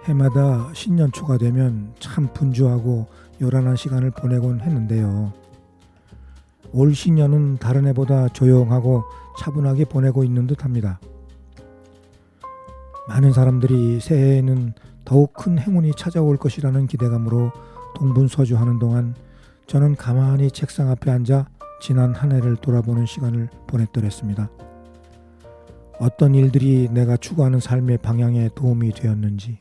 해마다 신년초가 되면 참 분주하고 요란한 시간을 보내곤 했는데요. 올 신년은 다른 해보다 조용하고 차분하게 보내고 있는 듯합니다. 많은 사람들이 새해에는 더욱 큰 행운이 찾아올 것이라는 기대감으로 동분서주하는 동안 저는 가만히 책상 앞에 앉아 지난 한 해를 돌아보는 시간을 보냈더랬습니다. 어떤 일들이 내가 추구하는 삶의 방향에 도움이 되었는지,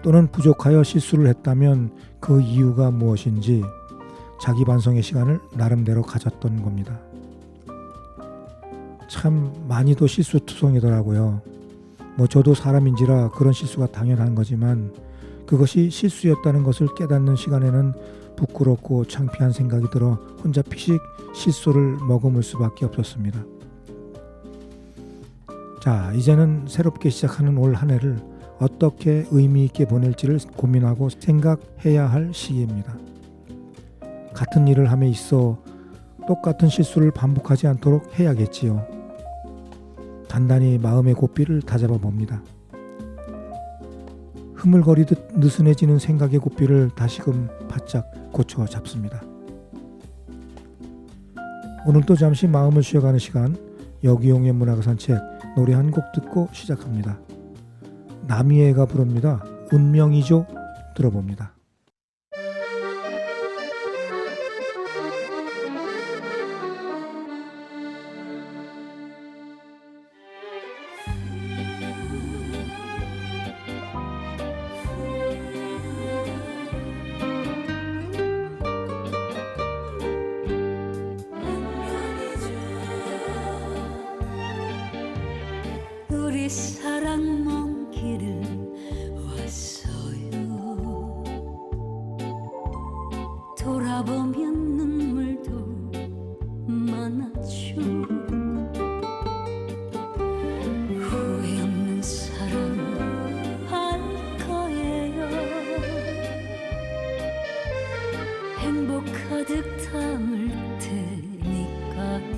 또는 부족하여 실수를 했다면 그 이유가 무엇인지 자기 반성의 시간을 나름대로 가졌던 겁니다. 참 많이도 실수투성이더라고요. 저도 사람인지라 그런 실수가 당연한 거지만 그것이 실수였다는 것을 깨닫는 시간에는 부끄럽고 창피한 생각이 들어 혼자 피식 실수를 머금을 수밖에 없었습니다. 자, 이제는 새롭게 시작하는 올 한 해를 어떻게 의미 있게 보낼지를 고민하고 생각해야 할 시기입니다. 같은 일을 함에 있어 똑같은 실수를 반복하지 않도록 해야겠지요. 단단히 마음의 고삐를 다잡아 봅니다. 흐물거리듯 느슨해지는 생각의 고삐를 다시금 바짝 고쳐 잡습니다. 오늘도 잠시 마음을 쉬어가는 시간, 여기용의 문학의 산책, 노래 한 곡 듣고 시작합니다. 남이애가 부릅니다. 운명이죠. 들어봅니다. 우리 사랑 먼 길을 왔어요. 돌아보면 눈물도 많았죠. 후회 없는 사랑 할 거예요. 행복 가득 담을 테니까요.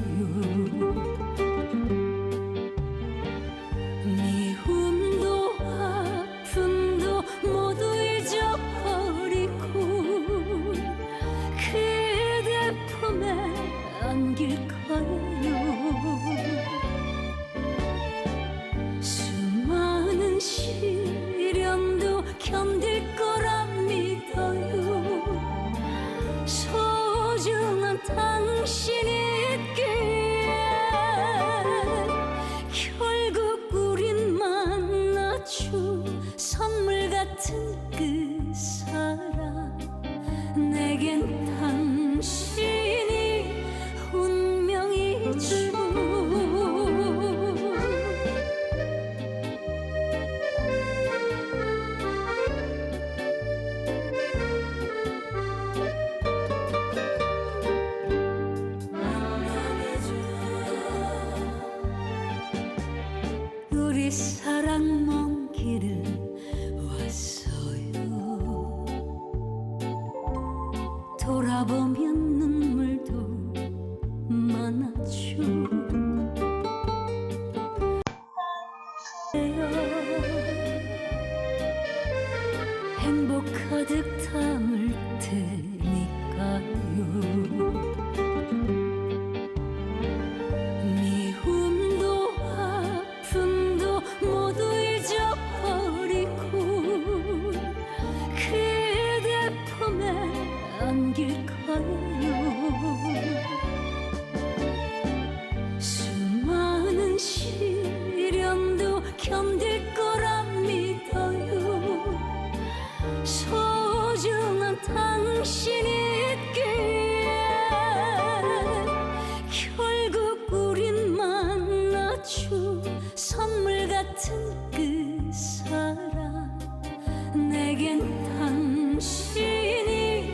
미움도 아픔도 모두 잊어버리고 그대 품에 안길 거예요. 수많은 시련도 견딜 거라 믿어요. 소중한 당신이 있기에 결국 우린 만나죠. 선물 같은 그 사람, 내겐 당신이 운명이죠. 우리 사랑 먼 길을 왔어요. 돌아보면 눈물도 많았죠. 행복 가득 담을 테니까요. 미움도 아픔도 모두 잊어버리고 그대 품에 안길 거예요. 수많은 시련도 견딜 거라 믿어요. 소중한 당신이 있기에 결국 우린 만나죠. 선물 같은 그 사람, 내겐 당신이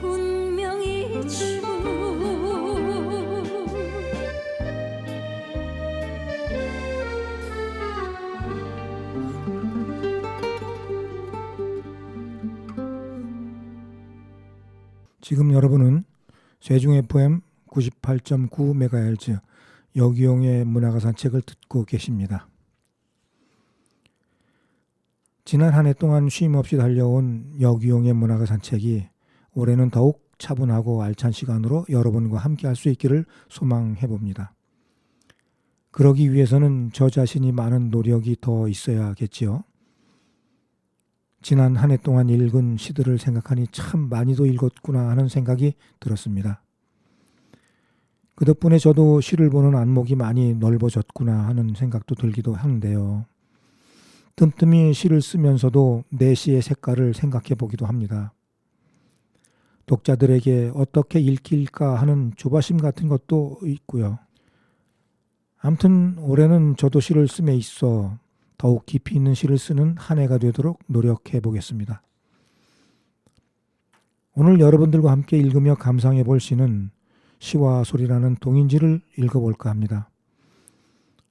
운명이죠. 지금 여러분은 세종 FM 98.9MHz 여기용의 문학의 산책을 듣고 계십니다. 지난 한 해 동안 쉼 없이 달려온 역유용의 문화가 산책이 올해는 더욱 차분하고 알찬 시간으로 여러분과 함께 할 수 있기를 소망해 봅니다. 그러기 위해서는 저 자신이 많은 노력이 더 있어야겠지요. 지난 한 해 동안 읽은 시들을 생각하니 참 많이도 읽었구나 하는 생각이 들었습니다. 그 덕분에 저도 시를 보는 안목이 많이 넓어졌구나 하는 생각도 들기도 하는데요. 뜸뜸이 시를 쓰면서도 내 시의 색깔을 생각해 보기도 합니다. 독자들에게 어떻게 읽힐까 하는 조바심 같은 것도 있고요. 아무튼 올해는 저도 시를 씀에 있어 더욱 깊이 있는 시를 쓰는 한 해가 되도록 노력해 보겠습니다. 오늘 여러분들과 함께 읽으며 감상해 볼 시는 시와 소리라는 동인지를 읽어볼까 합니다.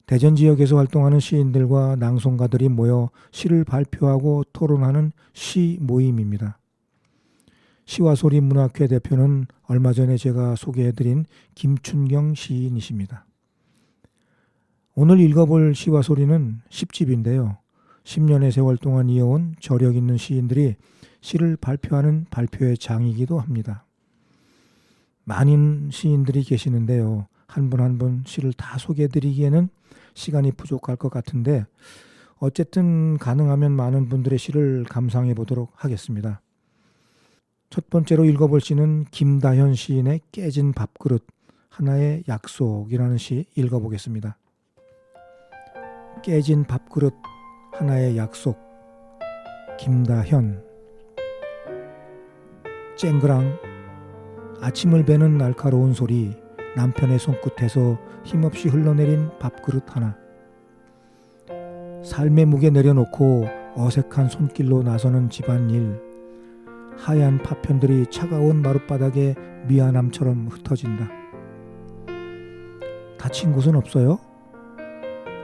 대전 지역에서 활동하는 시인들과 낭송가들이 모여 시를 발표하고 토론하는 시 모임입니다. 시와 소리 문학회 대표는 얼마 전에 제가 소개해드린 김춘경 시인이십니다. 오늘 읽어볼 시와 소리는 10집인데요. 10년의 세월 동안 이어온 저력 있는 시인들이 시를 발표하는 발표의 장이기도 합니다. 많은 시인들이 계시는데요. 한 분 한 분 시를 다 소개해드리기에는 시간이 부족할 것 같은데 어쨌든 가능하면 많은 분들의 시를 감상해 보도록 하겠습니다. 첫 번째로 읽어볼 시는 김다현 시인의 깨진 밥그릇 하나의 약속이라는 시 읽어보겠습니다. 깨진 밥그릇 하나의 약속. 김다현. 쨍그랑 아침을 베는 날카로운 소리, 남편의 손끝에서 힘없이 흘러내린 밥그릇 하나. 삶의 무게 내려놓고 어색한 손길로 나서는 집안일. 하얀 파편들이 차가운 마룻바닥에 미안함처럼 흩어진다. 다친 곳은 없어요?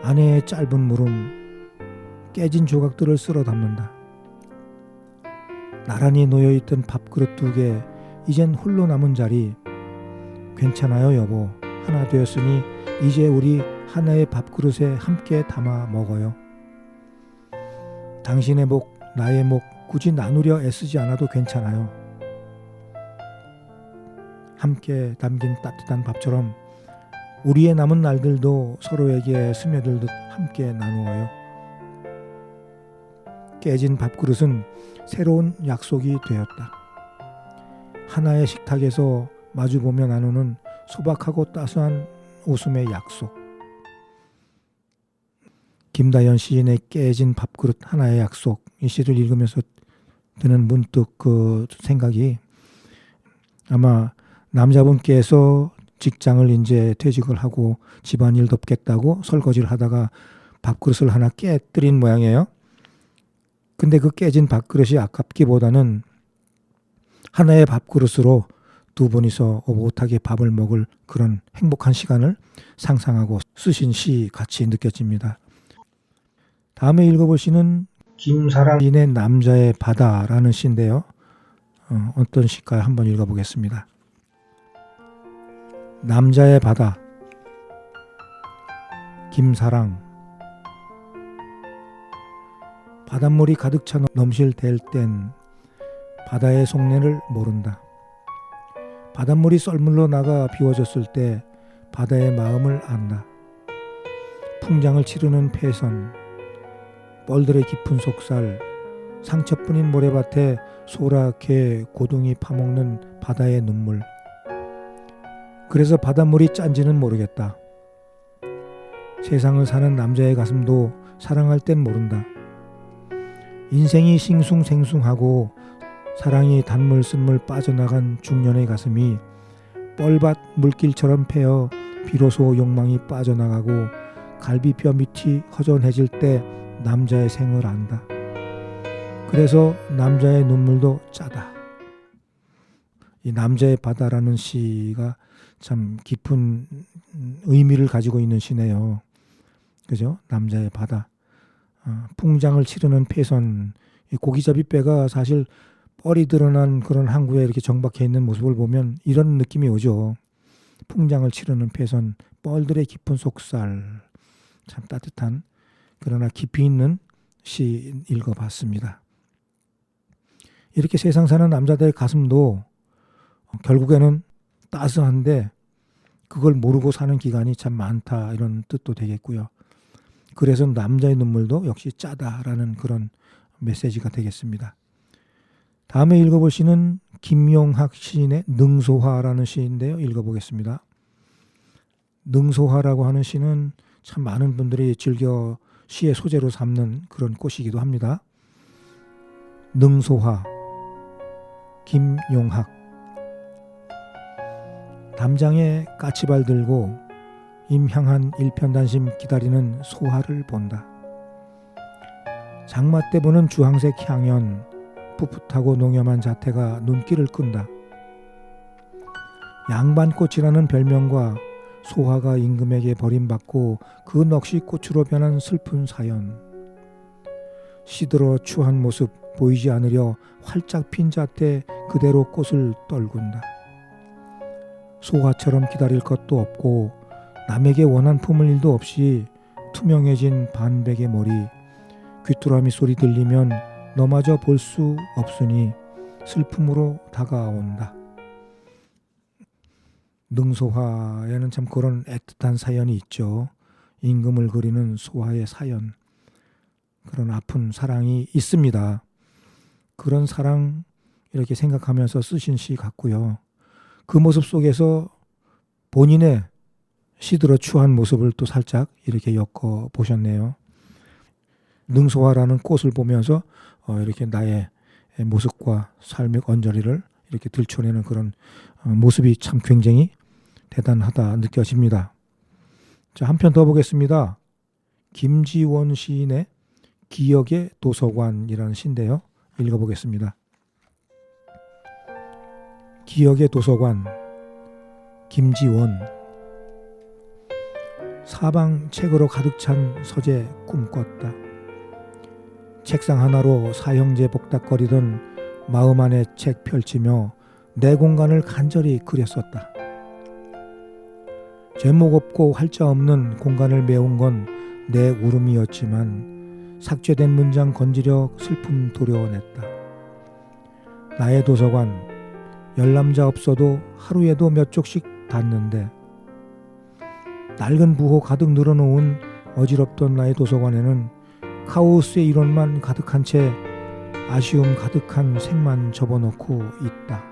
아내의 짧은 물음, 깨진 조각들을 쓸어 담는다. 나란히 놓여있던 밥그릇 2개, 이젠 홀로 남은 자리. 괜찮아요 여보, 하나 되었으니 이제 우리 하나의 밥그릇에 함께 담아 먹어요. 당신의 목, 나의 목 굳이 나누려 애쓰지 않아도 괜찮아요. 함께 담긴 따뜻한 밥처럼 우리의 남은 날들도 서로에게 스며들듯 함께 나누어요. 깨진 밥그릇은 새로운 약속이 되었다. 하나의 식탁에서 마주보며 나누는 소박하고 따스한 웃음의 약속. 김다현 시인의 깨진 밥그릇 하나의 약속, 이 시를 읽으면서 드는 문득 그 생각이, 아마 남자분께서 직장을 이제 퇴직을 하고 집안일 돕겠다고 설거지를 하다가 밥그릇을 하나 깨뜨린 모양이에요. 근데 그 깨진 밥그릇이 아깝기보다는 하나의 밥그릇으로 두 분이서 오붓하게 밥을 먹을 그런 행복한 시간을 상상하고 쓰신 시 같이 느껴집니다. 다음에 읽어볼 시는 김사랑인의 남자의 바다라는 시인데요. 어떤 시일까요? 한번 읽어보겠습니다. 남자의 바다. 김사랑. 바닷물이 가득 차 넘실댈 땐 바다의 속내를 모른다. 바닷물이 썰물로 나가 비워졌을 때 바다의 마음을 안다. 풍장을 치르는 폐선, 뻘들의 깊은 속살, 상처뿐인 모래밭에 소라게 고둥이 파먹는 바다의 눈물. 그래서 바닷물이 짠지는 모르겠다. 세상을 사는 남자의 가슴도 사랑할 땐 모른다. 인생이 싱숭생숭하고 사랑이 단물 쓴물 빠져나간 중년의 가슴이 뻘밭 물길처럼 패어 비로소 욕망이 빠져나가고 갈비뼈 밑이 허전해질 때 남자의 생을 안다. 그래서 남자의 눈물도 짜다. 이 남자의 바다라는 시가 참 깊은 의미를 가지고 있는 시네요. 그죠? 남자의 바다. 풍장을 치르는 폐선. 이 고기잡이 뼈가 사실 뻘이 드러난 그런 항구에 이렇게 정박해 있는 모습을 보면 이런 느낌이 오죠. 풍장을 치르는 폐선, 뻘들의 깊은 속살. 참 따뜻한 그러나 깊이 있는 시 읽어봤습니다. 이렇게 세상 사는 남자들의 가슴도 결국에는 따스한데 그걸 모르고 사는 기간이 참 많다, 이런 뜻도 되겠고요. 그래서 남자의 눈물도 역시 짜다라는 그런 메시지가 되겠습니다. 다음에 읽어볼 시는 김용학 시인의 능소화라는 시인데요. 읽어보겠습니다. 능소화라고 하는 시는 참 많은 분들이 즐겨 시의 소재로 삼는 그런 꽃이기도 합니다. 능소화, 김용학. 담장에 까치발 들고 임향한 일편단심 기다리는 소화를 본다. 장마 때 보는 주황색 향연, 풋풋하고 농염한 자태가 눈길을 끈다. 양반꽃이라는 별명과 소화가 임금에게 버림받고 그 넋이 꽃으로 변한 슬픈 사연. 시들어 추한 모습 보이지 않으려 활짝 핀 자태 그대로 꽃을 떨군다. 소화처럼 기다릴 것도 없고 남에게 원한 품을 일도 없이 투명해진 반백의 머리, 귀뚜라미 소리 들리면 너마저 볼 수 없으니 슬픔으로 다가온다. 능소화에는 참 그런 애틋한 사연이 있죠. 임금을 그리는 소화의 사연, 그런 아픈 사랑이 있습니다. 그런 사랑 이렇게 생각하면서 쓰신 시 같고요. 그 모습 속에서 본인의 시들어 추한 모습을 또 살짝 이렇게 엮어 보셨네요. 능소화라는 꽃을 보면서 이렇게 나의 모습과 삶의 언저리를 이렇게 들춰내는 그런 모습이 참 굉장히 대단하다 느껴집니다. 자, 한 편 더 보겠습니다. 김지원 시인의 기억의 도서관이라는 시인데요. 읽어보겠습니다. 기억의 도서관, 김지원. 사방 책으로 가득 찬 서재 꿈꿨다. 책상 하나로 사형제 복닥거리던 마음 안에 책 펼치며 내 공간을 간절히 그렸었다. 제목 없고 활자 없는 공간을 메운 건 내 울음이었지만 삭제된 문장 건지려 슬픔 도려냈다. 나의 도서관, 열남자 없어도 하루에도 몇 쪽씩 닫는데 낡은 부호 가득 늘어놓은 어지럽던 나의 도서관에는 카오스의 이론만 가득한 채 아쉬움 가득한 책만 접어놓고 있다.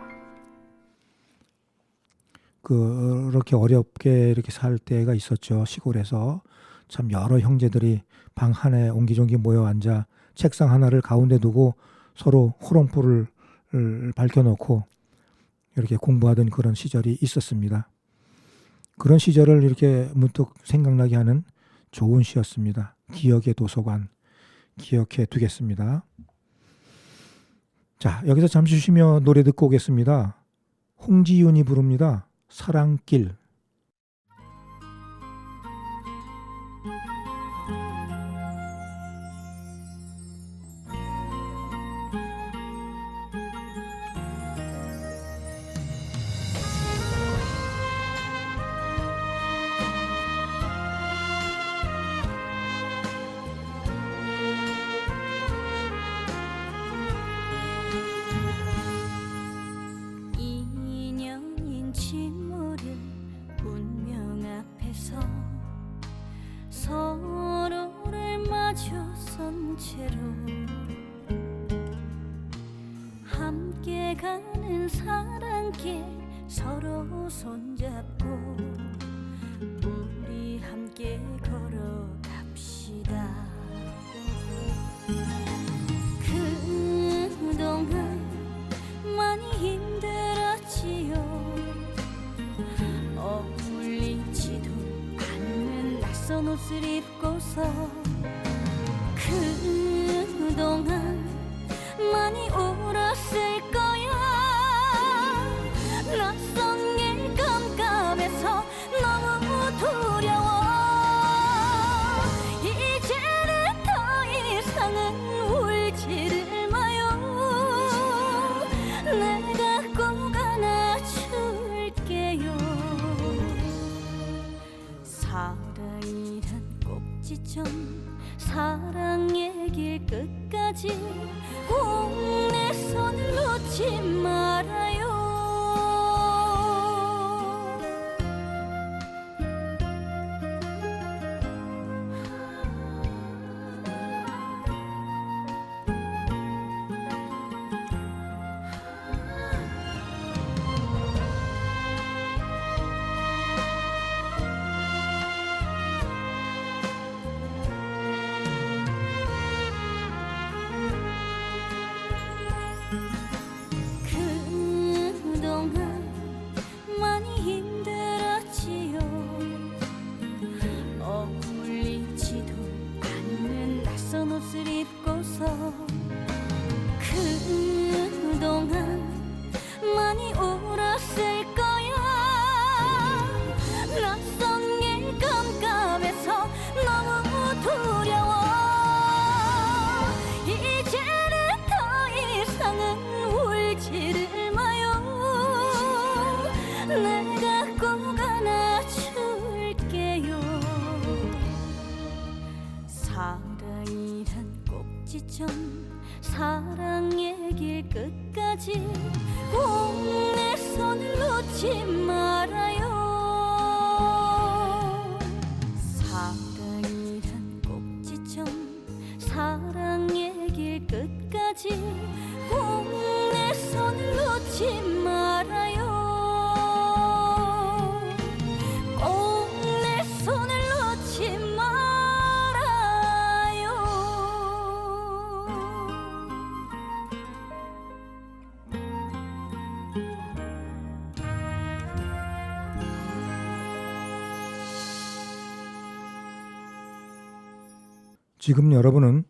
그렇게 어렵게 이렇게 살 때가 있었죠. 시골에서 참 여러 형제들이 방 하나에 옹기종기 모여 앉아 책상 하나를 가운데 두고 서로 호롱불을 밝혀놓고 이렇게 공부하던 그런 시절이 있었습니다. 그런 시절을 이렇게 문득 생각나게 하는 좋은 시였습니다. 기억의 도서관, 기억해 두겠습니다. 자, 여기서 잠시 쉬며 노래 듣고 오겠습니다. 홍지윤이 부릅니다. 사랑길. 인연인지 모를 운명 앞에서 서로를 마주선 채로 함께 가는 사랑길 서로 손잡고 우리 함께 걸어갑시다. 그동안 많이 힘들었지요. 어울리지도 않는 낯선 옷을 입고서 그동안 많이 울었을 거야. 낯선 길 깜깜해서 너무 두려워. 이제는 더 이상은 울지를 마요. 내가 꼭 안아줄게요. 사랑이란 꼭지점 사랑 얘기 길 끝까지 꼭 내 손을 놓지 말아요. 그동안 많이 힘들었지요. 어울리지도 않는 낯선 옷을 입고서 그동안 많이 울었을 거야. 낯선 길 깜깜해서 너무 두려워. 이제는 더 이상은 울지를 마요. 내가 꼭 안아줄게요. 사랑이란 꼭지점 사랑의 길 끝까지 꼭 내 손을 놓지 말아요. 사랑이란 꼭지점 사랑의 길 끝까지 꼭 내 손을 놓지 말아요. 꼭 내 손을 놓지 말아요. 지금 여러분은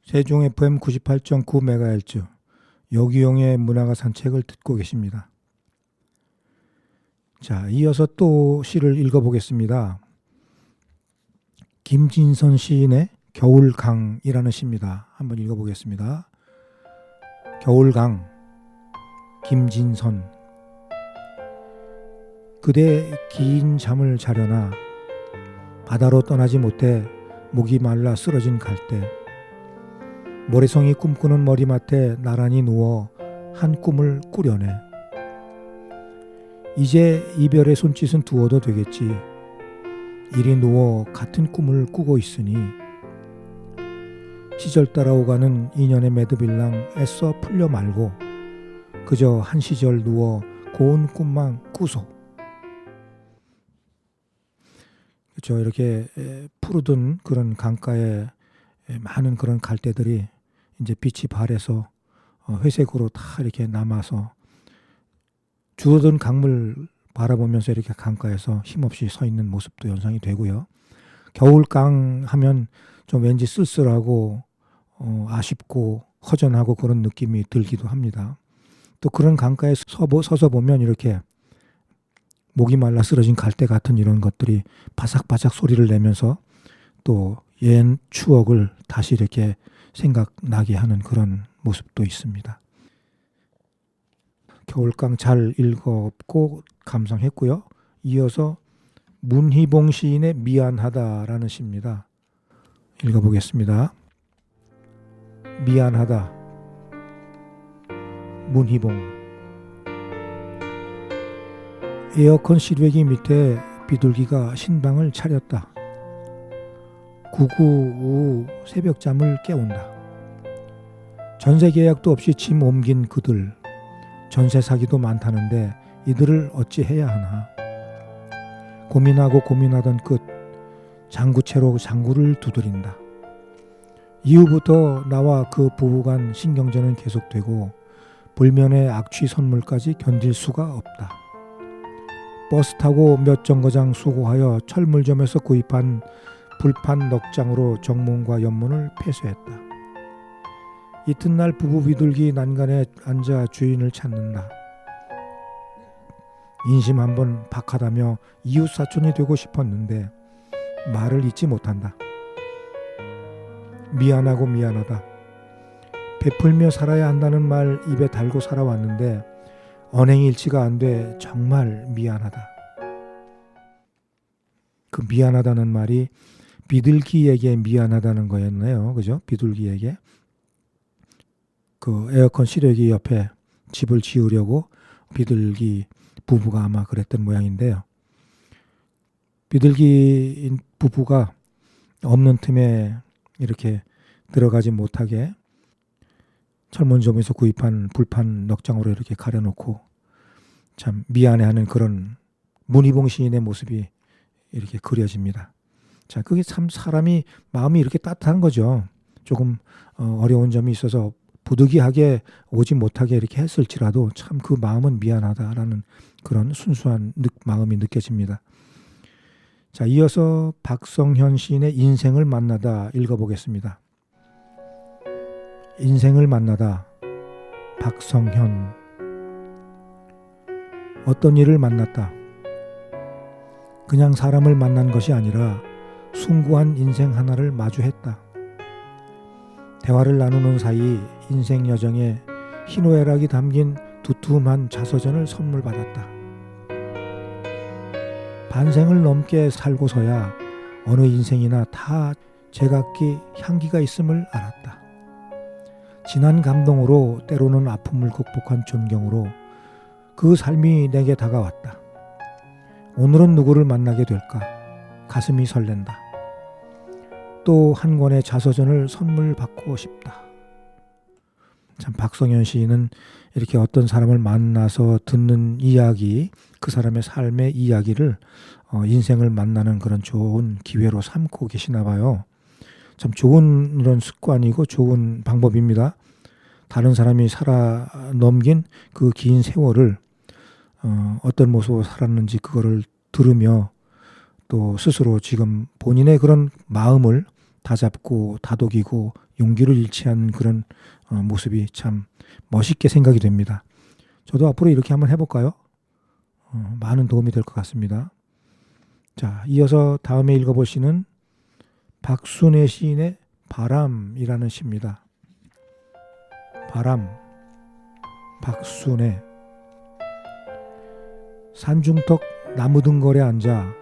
세종 FM 98.9MHz 여기용의 문화가 산책을 듣고 계십니다. 자, 이어서 또 시를 읽어보겠습니다. 김진선 시인의 겨울강이라는 시입니다. 한번 읽어보겠습니다. 겨울강, 김진선. 그대 긴 잠을 자려나 바다로 떠나지 못해 목이 말라 쓰러진 갈대. 모래성이 꿈꾸는 머리맡에 나란히 누워 한 꿈을 꾸려내. 이제 이별의 손짓은 두어도 되겠지. 이리 누워 같은 꿈을 꾸고 있으니 시절 따라오가는 인연의 매듭일랑 애써 풀려 말고 그저 한 시절 누워 고운 꿈만 꾸소. 그렇죠. 이렇게 푸르던 그런 강가에 많은 그런 갈대들이 이제 빛이 발해서 회색으로 다 이렇게 남아서 줄어든 강물 바라보면서 이렇게 강가에서 힘없이 서 있는 모습도 연상이 되고요. 겨울강 하면 좀 왠지 쓸쓸하고 아쉽고 허전하고 그런 느낌이 들기도 합니다. 또 그런 강가에 서서 보면 이렇게 목이 말라 쓰러진 갈대 같은 이런 것들이 바삭바삭 소리를 내면서 또 옛 추억을 다시 이렇게 생각나게 하는 그런 모습도 있습니다. 겨울강 잘 읽었고 감상했고요. 이어서 문희봉 시인의 미안하다라는 시입니다. 읽어보겠습니다. 미안하다. 문희봉. 에어컨 실외기 밑에 비둘기가 신방을 차렸다. 구구우 새벽잠을 깨운다. 전세 계약도 없이 짐 옮긴 그들. 전세 사기도 많다는데 이들을 어찌해야 하나. 고민하고 고민하던 끝 장구채로 장구를 두드린다. 이후부터 나와 그 부부간 신경전은 계속되고 불면의 악취 선물까지 견딜 수가 없다. 버스 타고 몇 정거장 수고하여 철물점에서 구입한 불판 넉장으로 정문과 연문을 폐쇄했다. 이튿날 부부 비둘기 난간에 앉아 주인을 찾는다. 인심 한번 박하다며 이웃사촌이 되고 싶었는데 말을 잇지 못한다. 미안하고 미안하다. 베풀며 살아야 한다는 말 입에 달고 살아왔는데 언행일치가 안 돼 정말 미안하다. 그 미안하다는 말이 비둘기에게 미안하다는 거였네요. 그죠? 비둘기에게. 그 에어컨 실외기 옆에 집을 지으려고 비둘기 부부가 아마 그랬던 모양인데요. 비둘기 부부가 없는 틈에 이렇게 들어가지 못하게 철문점에서 구입한 불판 넉장으로 이렇게 가려놓고 참 미안해하는 그런 문희봉 시인의 모습이 이렇게 그려집니다. 자, 그게 참 사람이 마음이 이렇게 따뜻한 거죠. 조금 어려운 점이 있어서 부득이하게 오지 못하게 이렇게 했을지라도 참 그 마음은 미안하다라는 그런 순수한 마음이 느껴집니다. 자, 이어서 박성현 시인의 인생을 만나다 읽어보겠습니다. 인생을 만나다. 박성현. 어떤 일을 만났다. 그냥 사람을 만난 것이 아니라 숭고한 인생 하나를 마주했다. 대화를 나누는 사이 인생 여정에 희노애락이 담긴 두툼한 자서전을 선물 받았다. 반생을 넘게 살고서야 어느 인생이나 다 제각기 향기가 있음을 알았다. 진한 감동으로 때로는 아픔을 극복한 존경으로 그 삶이 내게 다가왔다. 오늘은 누구를 만나게 될까? 가슴이 설렌다. 또 한 권의 자서전을 선물 받고 싶다. 참 박성현 시인은 이렇게 어떤 사람을 만나서 듣는 이야기, 그 사람의 삶의 이야기를 인생을 만나는 그런 좋은 기회로 삼고 계시나 봐요. 참 좋은 이런 습관이고 좋은 방법입니다. 다른 사람이 살아 넘긴 그 긴 세월을 어떤 모습으로 살았는지 그거를 들으며 또 스스로 지금 본인의 그런 마음을 다잡고 다독이고 용기를 잃지 않는 그런 모습이 참 멋있게 생각이 됩니다. 저도 앞으로 이렇게 한번 해볼까요? 많은 도움이 될 것 같습니다. 자, 이어서 다음에 읽어볼 시는 박순애 시인의 바람이라는 시입니다. 바람, 박순애. 산중턱 나무 등걸에 앉아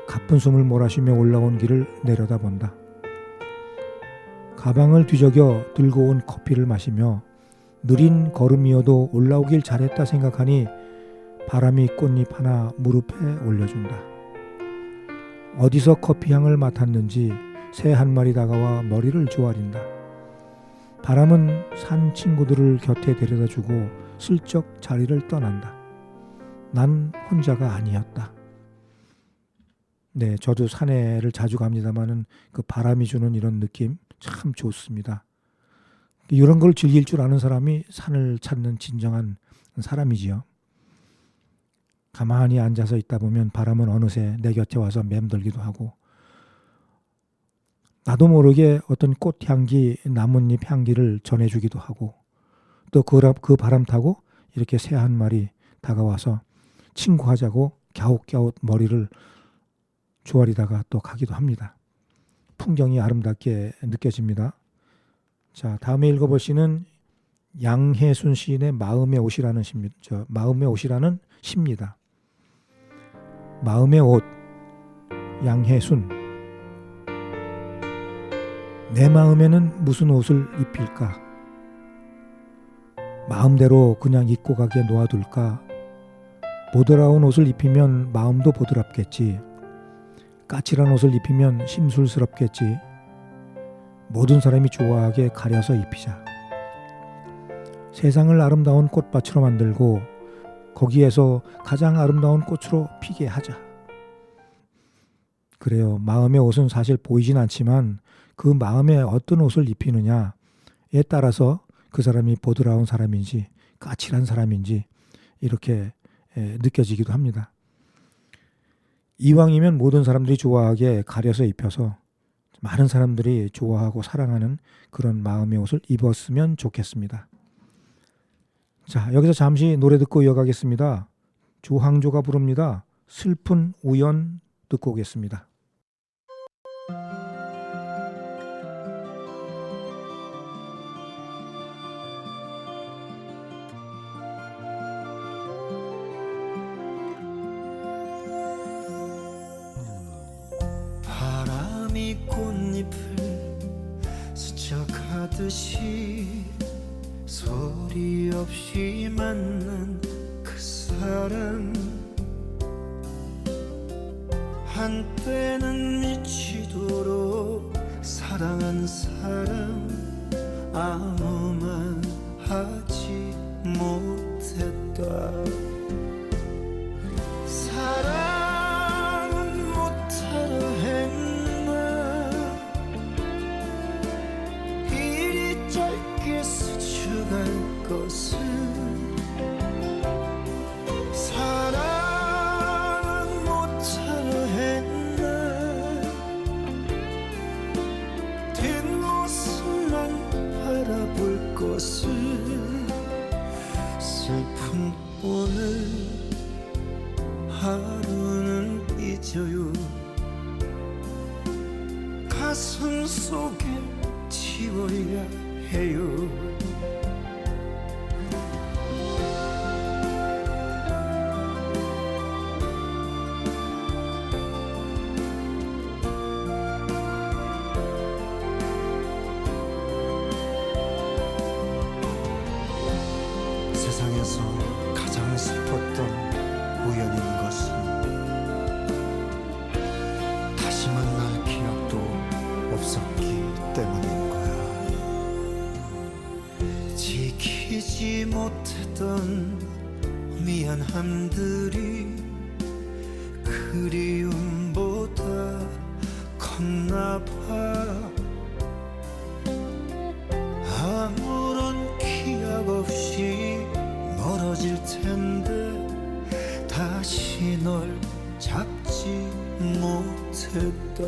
가쁜 숨을 몰아쉬며 올라온 길을 내려다본다. 가방을 뒤적여 들고 온 커피를 마시며 느린 걸음이어도 올라오길 잘했다 생각하니 바람이 꽃잎 하나 무릎에 올려준다. 어디서 커피 향을 맡았는지 새 한 마리 다가와 머리를 조아린다. 바람은 산 친구들을 곁에 데려다주고 슬쩍 자리를 떠난다. 난 혼자가 아니었다. 네, 저도 산에를 자주 갑니다만은 그 바람이 주는 이런 느낌 참 좋습니다. 이런 걸 즐길 줄 아는 사람이 산을 찾는 진정한 사람이지요. 가만히 앉아서 있다 보면 바람은 어느새 내 곁에 와서 맴돌기도 하고 나도 모르게 어떤 꽃향기, 나뭇잎 향기를 전해주기도 하고 또 그 바람 타고 이렇게 새 한 마리 다가와서 친구하자고 갸웃갸웃 머리를 조아리다가 또 가기도 합니다. 풍경이 아름답게 느껴집니다. 자, 다음에 읽어볼 시는 양혜순 시인의 마음의 옷이라는 시입니다. 마음의 옷이라는 시입니다. 마음의 옷, 양혜순. 내 마음에는 무슨 옷을 입힐까? 마음대로 그냥 입고 가게 놓아둘까? 보드라운 옷을 입히면 마음도 보드랍겠지. 까칠한 옷을 입히면 심술스럽겠지. 모든 사람이 좋아하게 가려서 입히자. 세상을 아름다운 꽃밭으로 만들고 거기에서 가장 아름다운 꽃으로 피게 하자. 그래요. 마음의 옷은 사실 보이진 않지만 그 마음에 어떤 옷을 입히느냐에 따라서 그 사람이 보드라운 사람인지 까칠한 사람인지 이렇게 느껴지기도 합니다. 이왕이면 모든 사람들이 좋아하게 가려서 입혀서 많은 사람들이 좋아하고 사랑하는 그런 마음의 옷을 입었으면 좋겠습니다. 자, 여기서 잠시 노래 듣고 이어가겠습니다. 조항조가 부릅니다. 슬픈 우연 듣고 오겠습니다. 바람이 꽃잎을 스쳐가듯이 소리 없이 만난 그 사람, 한때는 미치도록 사랑한 사람, 아무 말 하지 못했다. 사랑은 못하려 했나, 이리 짧게 스쳐갈 것을. 사랑은 못하려 했나, 뒷모습만 바라볼 것을. 슬픈 오늘 하루는 잊어요. 가슴 속에 지워야 해요. 세상에서 가장 슬펐던 우연인 것은 다시 만날 기억도 없었기 때문인 거야. 지키지 못했던 미안함들이 그리움보다 컸나 봐. 아무런 기약 없이 멀어질 텐데 다시 널 잡지 못했다.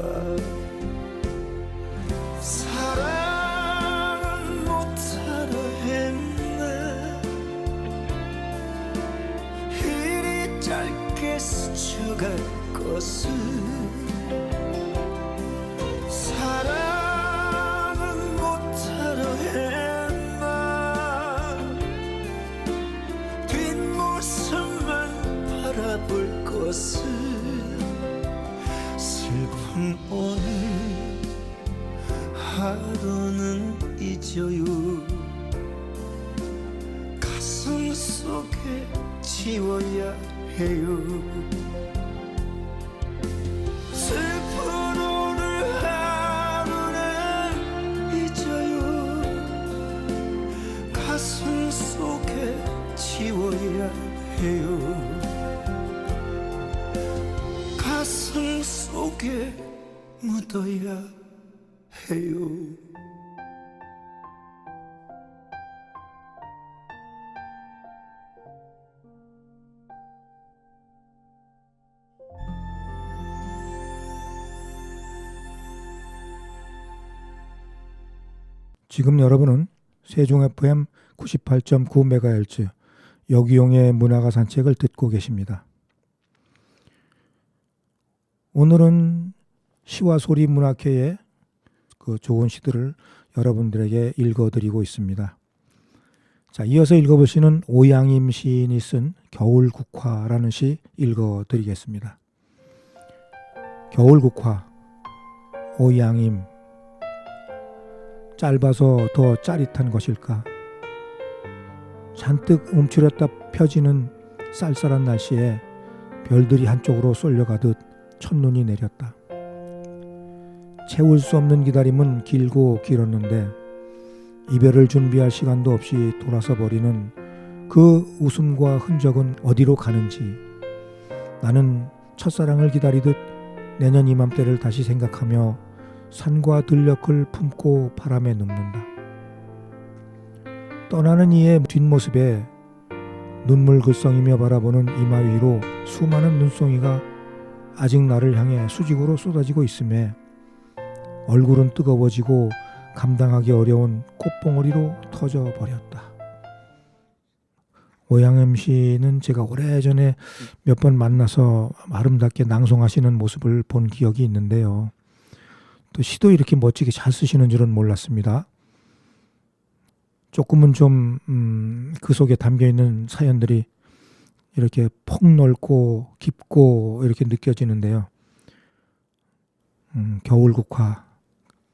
사랑은 못하려 했네, 이리 짧게 스쳐갈 것을. 사랑은 못하려 했나, 뒷모습만 바라볼 것을. 슬픈 오늘 하루는 잊어요. 가슴 속에 지워야 해요. 슬픈 오늘 하루는 잊어요. 가슴 속에 지워야 해요. 가슴 속에 묻어야 해요. 지금 여러분은 세종 FM 98.9MHz 여기용의 문화가 산책을 듣고 계십니다. 오늘은 시와 소리 문학회의 그 좋은 시들을 여러분들에게 읽어드리고 있습니다. 자, 이어서 읽어볼 시는 오양임 시인이 쓴 겨울국화라는 시 읽어드리겠습니다. 겨울국화, 오양임. 짧아서 더 짜릿한 것일까? 잔뜩 움츠렸다 펴지는 쌀쌀한 날씨에 별들이 한쪽으로 쏠려가듯 첫눈이 내렸다. 채울 수 없는 기다림은 길고 길었는데 이별을 준비할 시간도 없이 돌아서 버리는 그 웃음과 흔적은 어디로 가는지 나는 첫사랑을 기다리듯 내년 이맘때를 다시 생각하며 산과 들녘을 품고 바람에 눕는다. 떠나는 이의 뒷모습에 눈물 글썽이며 바라보는 이마 위로 수많은 눈송이가 아직 나를 향해 수직으로 쏟아지고 있음에 얼굴은 뜨거워지고 감당하기 어려운 콧봉오리로 터져버렸다. 오양임 씨는 제가 오래전에 몇 번 만나서 아름답게 낭송하시는 모습을 본 기억이 있는데요. 또 시도 이렇게 멋지게 잘 쓰시는 줄은 몰랐습니다. 조금은 좀 그 속에 담겨있는 사연들이 이렇게 폭넓고 깊고 이렇게 느껴지는데요. 겨울국화,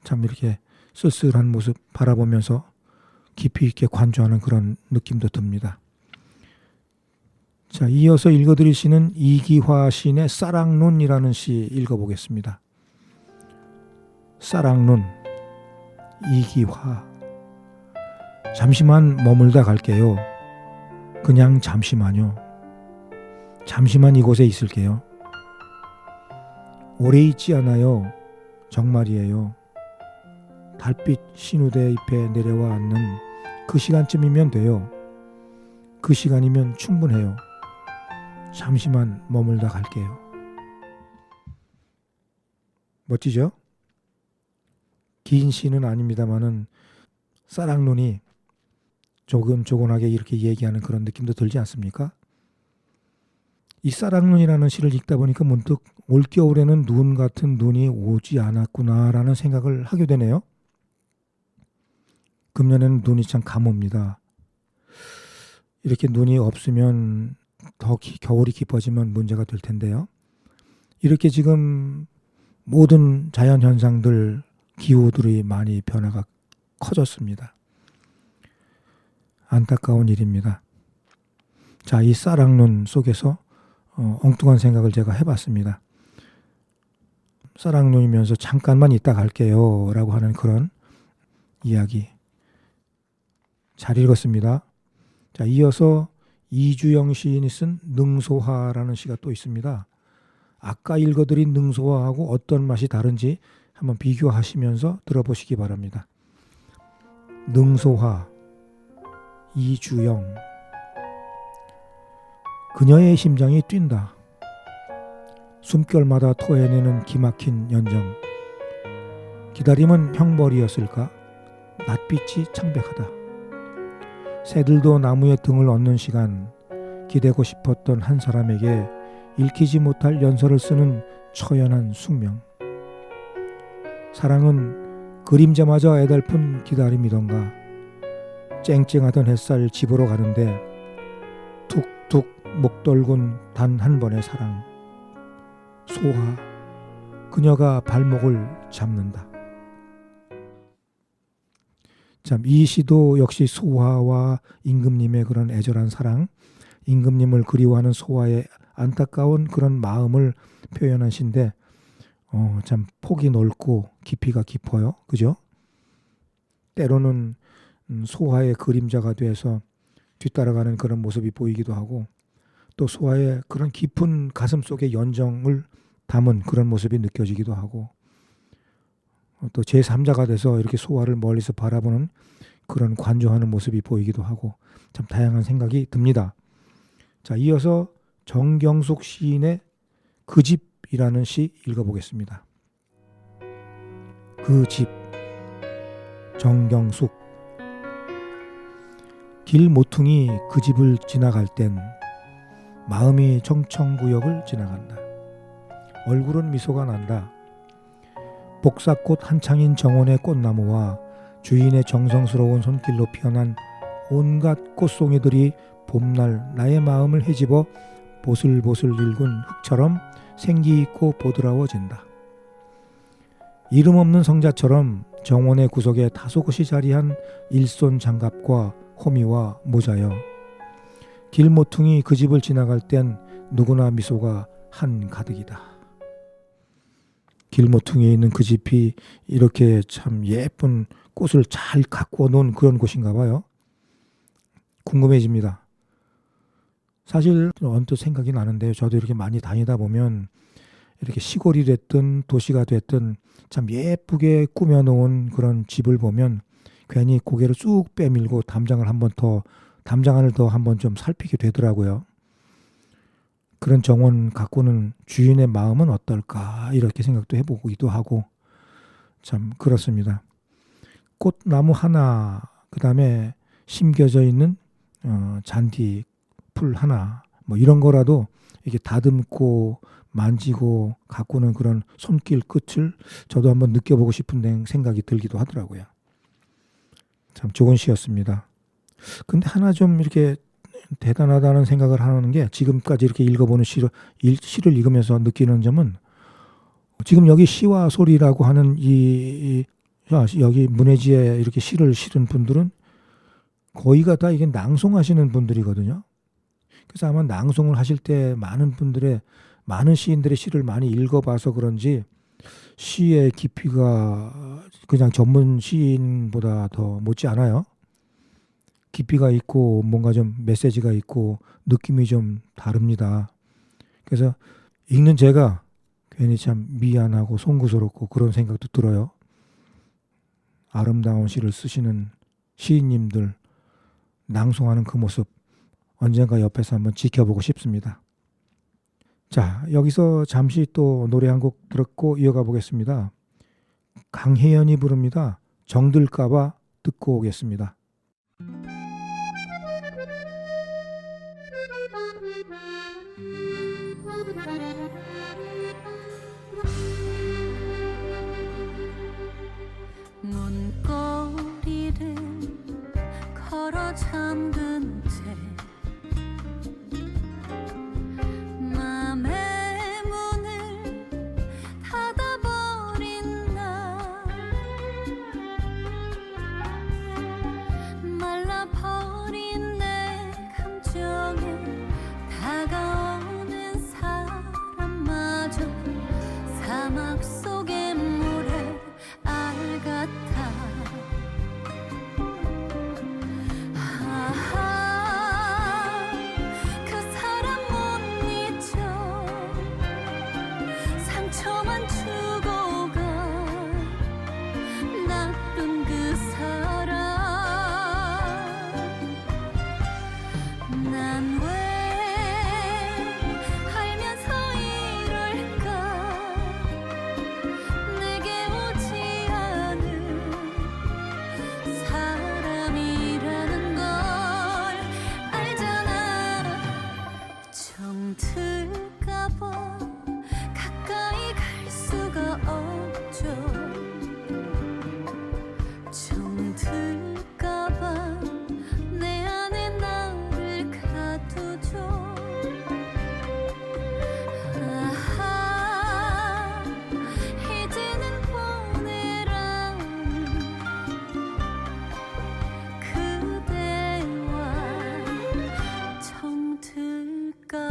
참 이렇게 쓸쓸한 모습 바라보면서 깊이 있게 관조하는 그런 느낌도 듭니다. 자, 이어서 읽어드릴 시는 이기화 시인의 싸락눈이라는 시 읽어보겠습니다. 싸락눈, 이기화. 잠시만 머물다 갈게요. 그냥 잠시만요. 잠시만 이곳에 있을게요. 오래 있지 않아요. 정말이에요. 달빛 신우대 잎에 내려와 앉는 그 시간쯤이면 돼요. 그 시간이면 충분해요. 잠시만 머물다 갈게요. 멋지죠? 긴 시는 아닙니다만은 싸락눈이 조근조근하게 이렇게 얘기하는 그런 느낌도 들지 않습니까? 이 싸락눈이라는 시를 읽다 보니까 문득 올겨울에는 눈 같은 눈이 오지 않았구나라는 생각을 하게 되네요. 금년에는 눈이 참 가뭅니다. 이렇게 눈이 없으면 더 겨울이 깊어지면 문제가 될 텐데요. 이렇게 지금 모든 자연현상들, 기후들이 많이 변화가 커졌습니다. 안타까운 일입니다. 자, 이 싸락눈 속에서 엉뚱한 생각을 제가 해봤습니다. 싸락눈이면서 잠깐만 있다 갈게요 라고 하는 그런 이야기 잘 읽었습니다. 자, 이어서 이주영 시인이 쓴 능소화라는 시가 또 있습니다. 아까 읽어드린 능소화하고 어떤 맛이 다른지 한번 비교하시면서 들어보시기 바랍니다. 능소화, 이주영. 그녀의 심장이 뛴다. 숨결마다 토해내는 기막힌 연정. 기다림은 형벌이었을까? 낯빛이 창백하다. 새들도 나무에 등을 얹는 시간, 기대고 싶었던 한 사람에게 읽히지 못할 연설을 쓰는 처연한 숙명. 사랑은 그림자마저 애달픈 기다림이던가. 쨍쨍하던 햇살 집으로 가는데 툭툭 목덜군 단 한 번의 사랑. 소화, 그녀가 발목을 잡는다. 참, 이 시도 역시 소화와 임금님의 그런 애절한 사랑, 임금님을 그리워하는 소화의 안타까운 그런 마음을 표현한 시인데 참 폭이 넓고 깊이가 깊어요. 그죠? 때로는 소화의 그림자가 돼서 뒤따라가는 그런 모습이 보이기도 하고, 또 소화의 그런 깊은 가슴 속의 연정을 담은 그런 모습이 느껴지기도 하고, 또 제3자가 돼서 이렇게 소화를 멀리서 바라보는 그런 관조하는 모습이 보이기도 하고, 참 다양한 생각이 듭니다. 자, 이어서 정경숙 시인의 그 집이라는 시 읽어보겠습니다. 그 집, 정경숙. 길 모퉁이 그 집을 지나갈 땐 마음이 청청구역을 지나간다. 얼굴은 미소가 난다. 복사꽃 한창인 정원의 꽃나무와 주인의 정성스러운 손길로 피어난 온갖 꽃송이들이 봄날 나의 마음을 헤집어 보슬보슬 일군 흙처럼 생기있고 보드라워진다. 이름 없는 성자처럼 정원의 구석에 다소곳이 자리한 일손 장갑과 호미와 모자여. 길 모퉁이 그 집을 지나갈 땐 누구나 미소가 한가득이다. 길 모퉁이에 있는 그 집이 이렇게 참 예쁜 꽃을 잘 가꾸어 놓은 그런 곳인가 봐요. 궁금해집니다. 사실 언뜻 생각이 나는데요. 저도 이렇게 많이 다니다 보면 이렇게 시골이 됐든 도시가 됐든 참 예쁘게 꾸며놓은 그런 집을 보면 괜히 고개를 쭉 빼밀고 담장을 더 한번 좀 살피게 되더라고요. 그런 정원 가꾸는 주인의 마음은 어떨까 이렇게 생각도 해보기도 하고, 참 그렇습니다. 꽃나무 하나, 그 다음에 심겨져 있는 잔디 풀 하나, 뭐 이런 거라도 이렇게 다듬고 만지고 가꾸는 그런 손길 끝을 저도 한번 느껴보고 싶은 생각이 들기도 하더라고요. 참 좋은 시였습니다. 근데 하나 좀 이렇게 대단하다는 생각을 하는 게, 지금까지 이렇게 읽어보는 시를 읽으면서 느끼는 점은, 지금 여기 시와 소리라고 하는 이 자, 여기 문해지에 이렇게 시를 실은 분들은 거의가 다 이게 낭송하시는 분들이거든요. 그래서 아마 낭송을 하실 때 많은 시인들의 시를 많이 읽어봐서 그런지 시의 깊이가 그냥 전문 시인보다 더 못지 않아요. 깊이가 있고 뭔가 좀 메시지가 있고 느낌이 좀 다릅니다. 그래서 읽는 제가 괜히 참 미안하고 송구스럽고 그런 생각도 들어요. 아름다운 시를 쓰시는 시인님들 낭송하는 그 모습 언젠가 옆에서 한번 지켜보고 싶습니다. 자, 여기서 잠시 또 노래 한 곡 듣고 이어가 보겠습니다. 강혜연이 부릅니다. 정들까봐 듣고 오겠습니다. 문고리를 걸어 잠든 채 맘의 문을 닫아버린 나 말라버린 내 감정에 다가오는 사람마저 사막 속의 물에 알 같아 그 사람 못 잊어 상처만 주고 가 나쁜 그 사람 난 왜 알면서 이럴까 내게 오지 않은 사람이라는 걸 알잖아 정들까봐 가까이 갈 수가 없죠 정들까봐 내 안에 나를 가두죠 아하 이제는 보내라는 그대와 정들까봐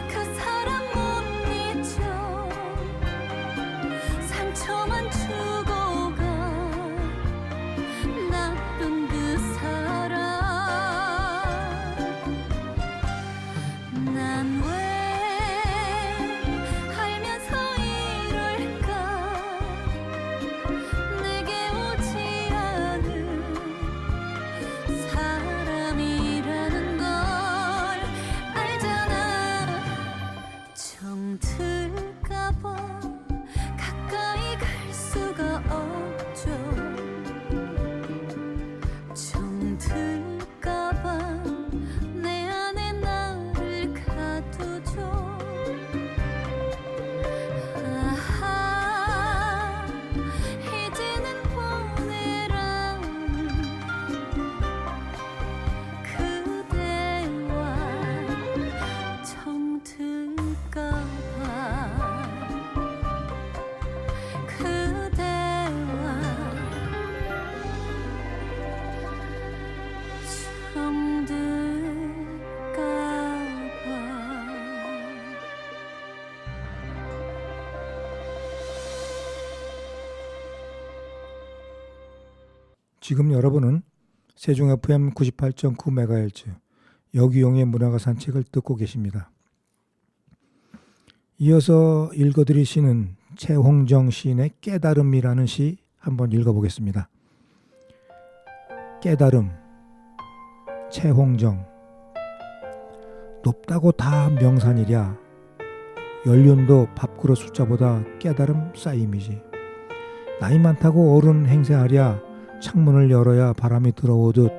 그 사람 못 잊어 상처만 주고 가 나쁜 그 사람 난 왜 알면서 이럴까 내게 오지 않은 사람이라는 걸 알잖아 정들까봐 가까이 갈 수가 없죠 정들까봐 내 안에 나를 가두죠 아하 이제는 보내라는 그대와 정들까봐 그대와 정들까봐 지금 여러분은 세종 FM 98.9MHz 여기용의 문화가 산책을 듣고 계십니다. 이어서 읽어드릴 시는 최홍정 시인의 깨달음이라는 시 한번 읽어보겠습니다. 깨달음, 최홍정. 높다고 다 명산이랴. 연륜도 밥그릇 숫자보다 깨달음 쌓임이지. 나이 많다고 어른 행세하랴. 창문을 열어야 바람이 들어오듯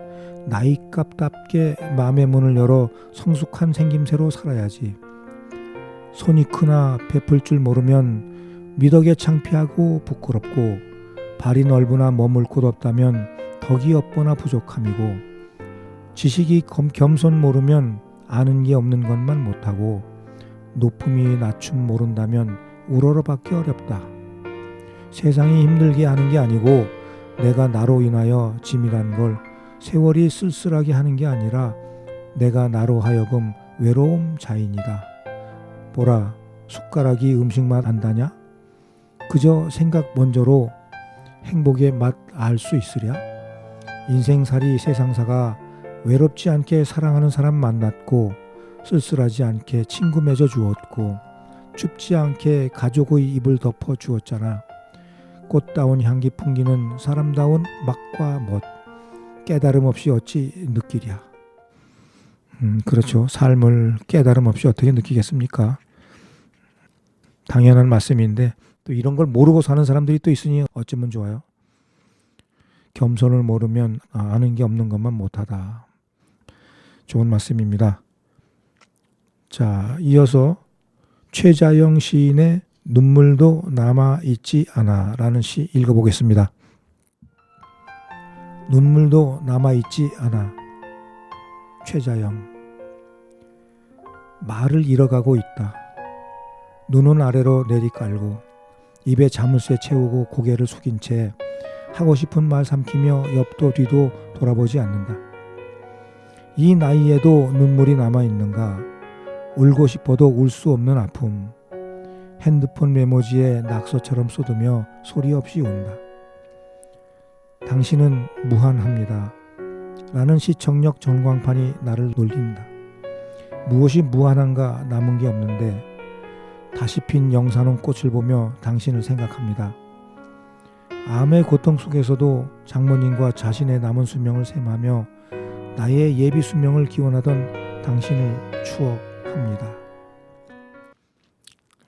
나이값답게 마음의 문을 열어 성숙한 생김새로 살아야지. 손이 크나 베풀 줄 모르면 미덕에 창피하고 부끄럽고, 발이 넓으나 머물 곳 없다면 덕이 없거나 부족함이고, 지식이 겸손 모르면 아는 게 없는 것만 못하고, 높음이 낮춤 모른다면 우러러받기 어렵다. 세상이 힘들게 하는 게 아니고 내가 나로 인하여 짐이란 걸 세월이 쓸쓸하게 하는 게 아니라 내가 나로 하여금 외로움 자인이다. 보라, 숟가락이 음식만 안다냐? 그저 생각 먼저로 행복의 맛 알 수 있으랴? 인생살이 세상사가 외롭지 않게 사랑하는 사람 만났고, 쓸쓸하지 않게 친구 맺어 주었고, 춥지 않게 가족의 입을 덮어 주었잖아. 꽃다운 향기 풍기는 사람다운 맛과 멋, 깨달음 없이 어찌 느끼랴. 그렇죠. 삶을 깨달음 없이 어떻게 느끼겠습니까? 당연한 말씀인데 또 이런 걸 모르고 사는 사람들이 또 있으니 어쩌면 좋아요. 겸손을 모르면 아는 게 없는 것만 못하다. 좋은 말씀입니다. 자, 이어서 최자영 시인의 눈물도 남아있지 않아 라는 시 읽어보겠습니다. 눈물도 남아있지 않아. 최자영. 말을 잃어가고 있다. 눈은 아래로 내리깔고 입에 자물쇠 채우고 고개를 숙인 채 하고 싶은 말 삼키며 옆도 뒤도 돌아보지 않는다. 이 나이에도 눈물이 남아있는가? 울고 싶어도 울 수 없는 아픔. 핸드폰 메모지에 낙서처럼 쏟으며 소리 없이 운다. 당신은 무한합니다. 라는 시청력 전광판이 나를 놀린다. 무엇이 무한한가 남은 게 없는데 다시 핀 영산홍 꽃을 보며 당신을 생각합니다. 암의 고통 속에서도 장모님과 자신의 남은 수명을 셈하며 나의 예비 수명을 기원하던 당신을 추억합니다.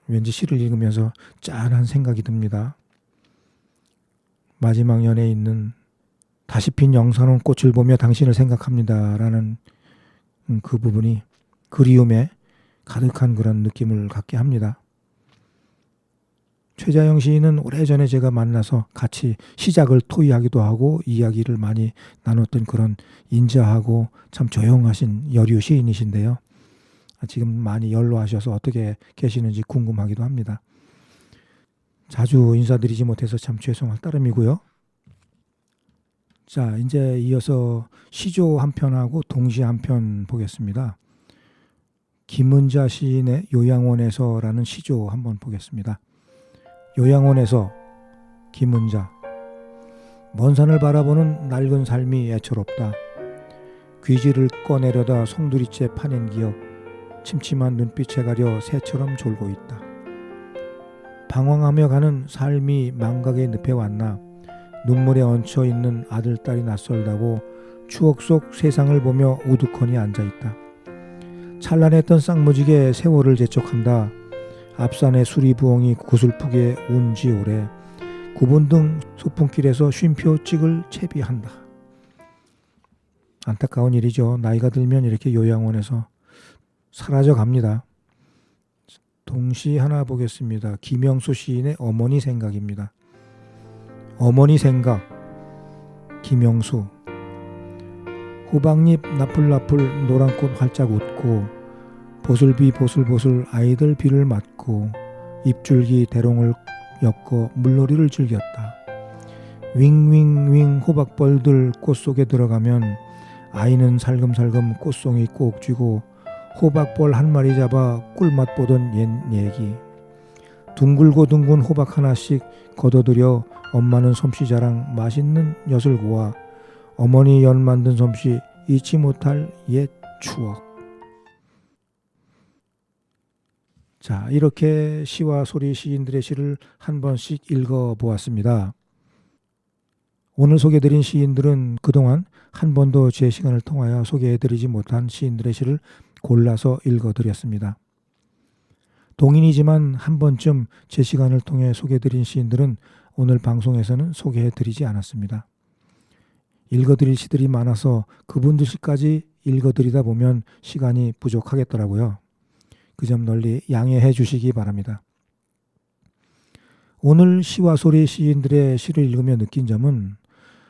왠지 시를 읽으면서 짠한 생각이 듭니다. 마지막 연에 있는 다시 핀 영산홍 꽃을 보며 당신을 생각합니다 라는 그 부분이 그리움에 가득한 그런 느낌을 갖게 합니다. 최자영 시인은 오래전에 제가 만나서 같이 시작을 토의하기도 하고 이야기를 많이 나눴던 그런 인자하고 참 조용하신 여류 시인이신데요. 지금 많이 연로하셔서 어떻게 계시는지 궁금하기도 합니다. 자주 인사드리지 못해서 참 죄송할 따름이고요. 자, 이제 이어서 시조 한 편하고 동시 한 편 보겠습니다. 김은자 시인의 요양원에서라는 시조 한번 보겠습니다. 요양원에서. 김은자. 먼 산을 바라보는 낡은 삶이 애처롭다. 귀지를 꺼내려다 송두리째 파낸 기억 침침한 눈빛에 가려 새처럼 졸고 있다. 방황하며 가는 삶이 망각의 늪에 왔나 눈물에 얹혀있는 아들 딸이 낯설다고 추억 속 세상을 보며 우두커니 앉아있다. 찬란했던 쌍무지개 세월을 재촉한다. 앞산의 수리부엉이 구슬프게 운지 오래 구분등 소풍길에서 쉼표 찍을 채비한다. 안타까운 일이죠. 나이가 들면 이렇게 요양원에서 사라져 갑니다. 동시 하나 보겠습니다. 김영수 시인의 어머니 생각입니다. 어머니 생각. 김영수. 호박잎 나풀나풀 노란꽃 활짝 웃고 보슬비 보슬보슬 아이들 비를 맞고 잎줄기 대롱을 엮어 물놀이를 즐겼다. 윙윙윙 호박벌들 꽃 속에 들어가면 아이는 살금살금 꽃송이 꼭 쥐고 호박벌 한 마리 잡아 꿀맛 보던 옛 얘기. 둥글고 둥근 호박 하나씩 걷어들여 엄마는 솜씨자랑 맛있는 엿을 고아 어머니 연 만든 솜씨 잊지 못할 옛 추억. 자, 이렇게 시와 소리 시인들의 시를 한 번씩 읽어보았습니다. 오늘 소개해드린 시인들은 그동안 한 번도 제 시간을 통하여 소개해드리지 못한 시인들의 시를 골라서 읽어드렸습니다. 동인이지만 한 번쯤 제 시간을 통해 소개해드린 시인들은 오늘 방송에서는 소개해드리지 않았습니다. 읽어드릴 시들이 많아서 그분들 시까지 읽어드리다 보면 시간이 부족하겠더라고요. 그 점 널리 양해해 주시기 바랍니다. 오늘 시와 소리 시인들의 시를 읽으며 느낀 점은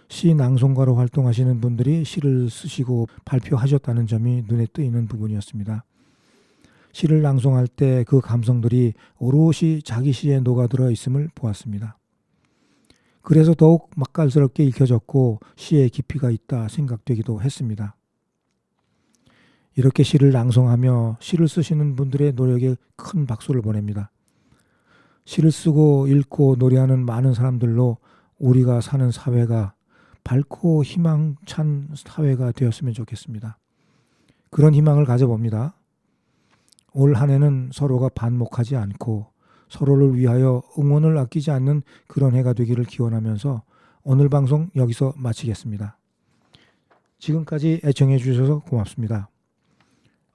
시 낭송가로 활동하시는 분들이 시를 쓰시고 발표하셨다는 점이 눈에 띄는 부분이었습니다. 시를 낭송할 때 그 감성들이 오롯이 자기 시에 녹아들어 있음을 보았습니다. 그래서 더욱 맛깔스럽게 읽혀졌고 시에 깊이가 있다 생각되기도 했습니다. 이렇게 시를 낭송하며 시를 쓰시는 분들의 노력에 큰 박수를 보냅니다. 시를 쓰고 읽고 노래하는 많은 사람들로 우리가 사는 사회가 밝고 희망찬 사회가 되었으면 좋겠습니다. 그런 희망을 가져봅니다. 올 한 해는 서로가 반목하지 않고 서로를 위하여 응원을 아끼지 않는 그런 해가 되기를 기원하면서 오늘 방송 여기서 마치겠습니다. 지금까지 애청해 주셔서 고맙습니다.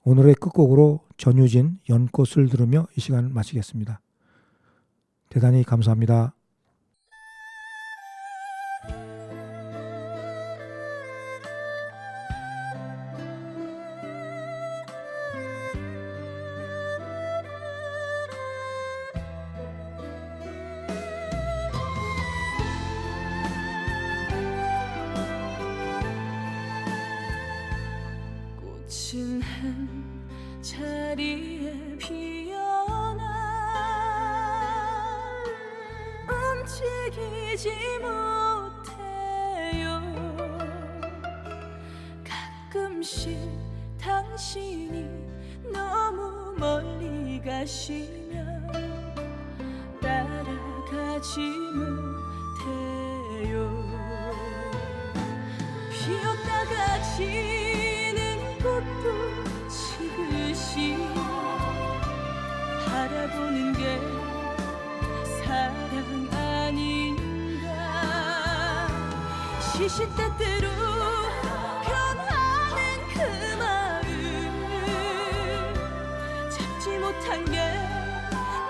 오늘의 끝곡으로 전유진 연꽃을 들으며 이 시간 마치겠습니다. 대단히 감사합니다. 꽃은 한 자리에 피어나 움직이지 못해요. 가끔씩 당신이 너무 멀리 가시면 따라가지 못해요. 피었다가 지는 꽃도 지그시 바라보는 게 사랑 아닌가. 시시때때로 변하는 그 마음 잡지 못한 게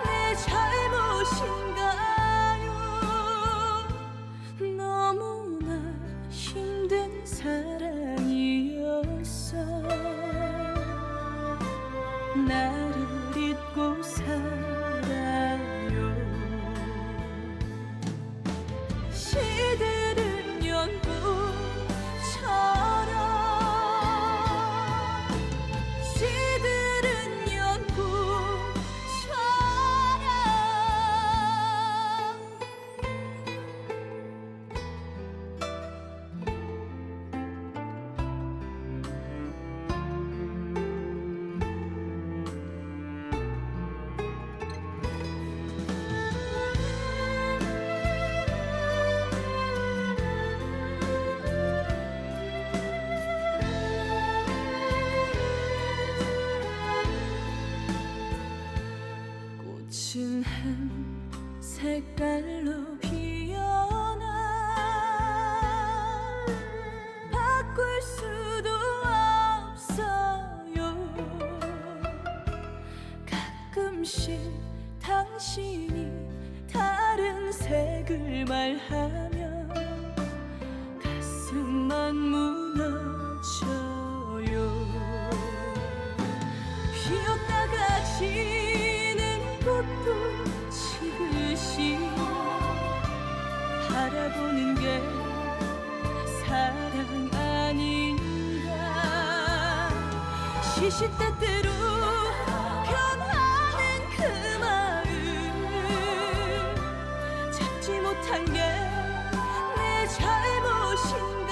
내 잘못인가요. 너무나 힘든 사랑이었어. 나를 잊고 살아요. 시들은 연꽃처럼 시들은 연꽃처럼 꽃은 한 색깔로 피어나 바꿀 수도 없어요. 가끔씩 당신이 다른 색을 말하면 가슴만 무너져요. 피었다가 지는 꽃도 지그시 바라보는 게 사랑 아닌가. 시시때때로 변하는 그 마음 잡지 못한 게 내 잘못인가.